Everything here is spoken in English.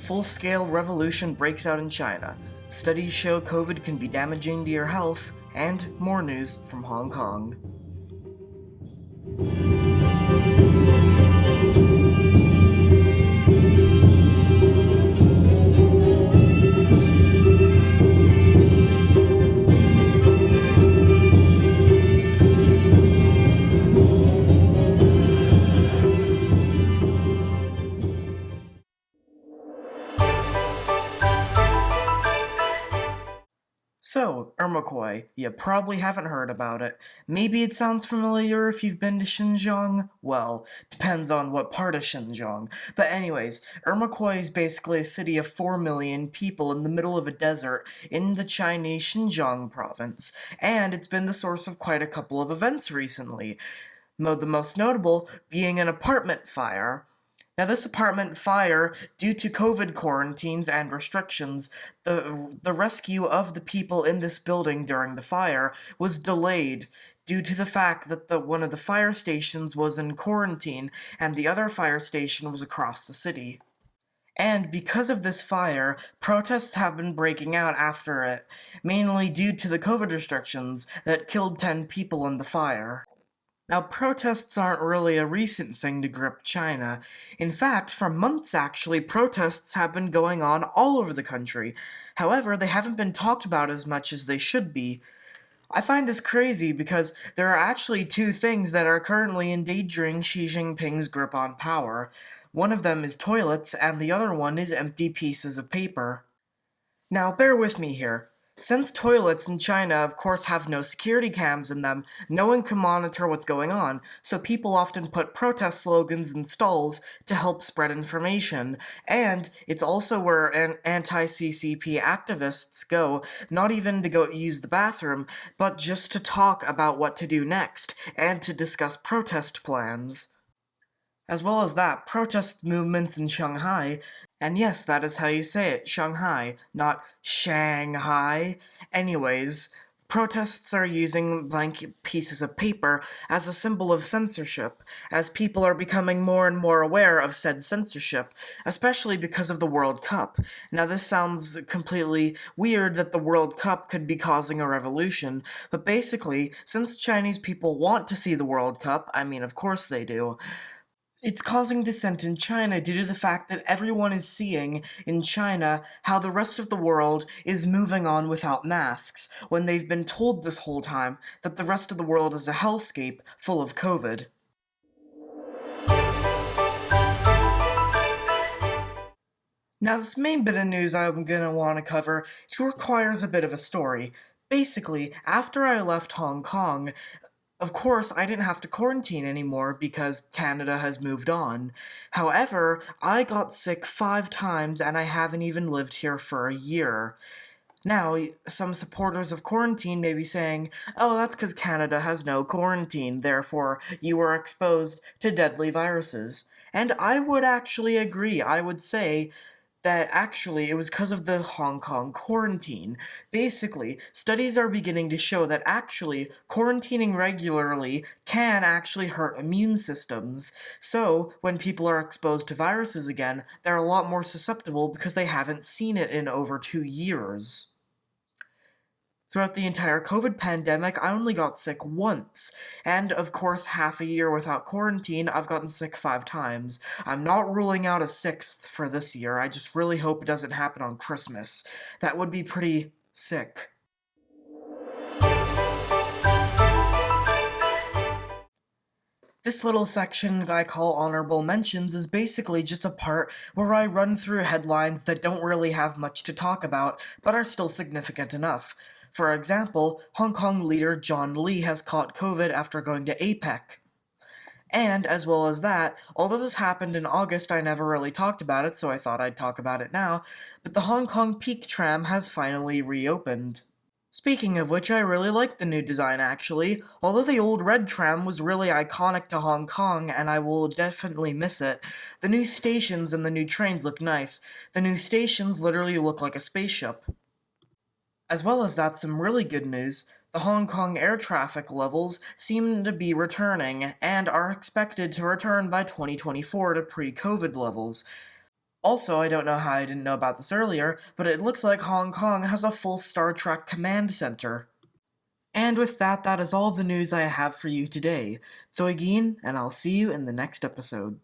Full-scale revolution breaks out in China. Studies show COVID can be damaging to your health, and more news from Hong Kong. So, Ermakoi, you probably haven't heard about it. Maybe it sounds familiar if you've been to Xinjiang? Well, depends on what part of Xinjiang. But anyways, Ermakoi is basically a city of 4 million people in the middle of a desert in the Chinese Xinjiang province, and it's been the source of quite a couple of events recently. The most notable being an apartment fire. Now, this apartment fire, due to COVID quarantines and restrictions, the rescue of the people in this building during the fire was delayed due to the fact that one of the fire stations was in quarantine and the other fire station was across the city. And because of this fire, protests have been breaking out after it, mainly due to the COVID restrictions that killed 10 people in the fire. Now, protests aren't really a recent thing to grip China. In fact, for months actually, protests have been going on all over the country. However, they haven't been talked about as much as they should be. I find this crazy because there are actually two things that are currently endangering Xi Jinping's grip on power. One of them is toilets, and the other one is empty pieces of paper. Now, bear with me here. Since toilets in China, of course, have no security cams in them, no one can monitor what's going on, so people often put protest slogans in stalls to help spread information. And it's also where anti-CCP activists go, not even to go use the bathroom, but just to talk about what to do next, and to discuss protest plans. As well as that, protest movements in Shanghai, and yes, that is how you say it, Shanghai, not Shanghai. Anyways, protests are using blank pieces of paper as a symbol of censorship, as people are becoming more and more aware of said censorship, especially because of the World Cup. Now, this sounds completely weird that the World Cup could be causing a revolution, but basically, since Chinese people want to see the World Cup, I mean, of course they do, it's causing dissent in China due to the fact that everyone is seeing in China how the rest of the world is moving on without masks, when they've been told this whole time that the rest of the world is a hellscape full of COVID. Now, this main bit of news I'm gonna want to cover, it requires a bit of a story. Basically, after I left Hong Kong, of course, I didn't have to quarantine anymore because Canada has moved on. However, I got sick 5 times and I haven't even lived here for a year. Now, some supporters of quarantine may be saying, oh, that's because Canada has no quarantine, therefore you were exposed to deadly viruses. And I would actually agree. I would say that actually it was because of the Hong Kong quarantine. Basically, studies are beginning to show that actually quarantining regularly can actually hurt immune systems. So, when people are exposed to viruses again, they're a lot more susceptible because they haven't seen it in over 2 years. Throughout the entire COVID pandemic, I only got sick once, and of course half a year without quarantine, I've gotten sick 5 times. I'm not ruling out a 6th for this year, I just really hope it doesn't happen on Christmas. That would be pretty sick. This little section that I call Honorable Mentions is basically just a part where I run through headlines that don't really have much to talk about, but are still significant enough. For example, Hong Kong leader John Lee has caught COVID after going to APEC. And, as well as that, although this happened in August, I never really talked about it, so I thought I'd talk about it now, but the Hong Kong Peak Tram has finally reopened. Speaking of which, I really like the new design actually. Although the old red tram was really iconic to Hong Kong and I will definitely miss it, the new stations and the new trains look nice. The new stations literally look like a spaceship. As well as that, some really good news. The Hong Kong air traffic levels seem to be returning and are expected to return by 2024 to pre-COVID levels. Also, I don't know how I didn't know about this earlier, but it looks like Hong Kong has a full Star Trek command center. And with that, that is all the news I have for you today. Zoe Geen, and I'll see you in the next episode.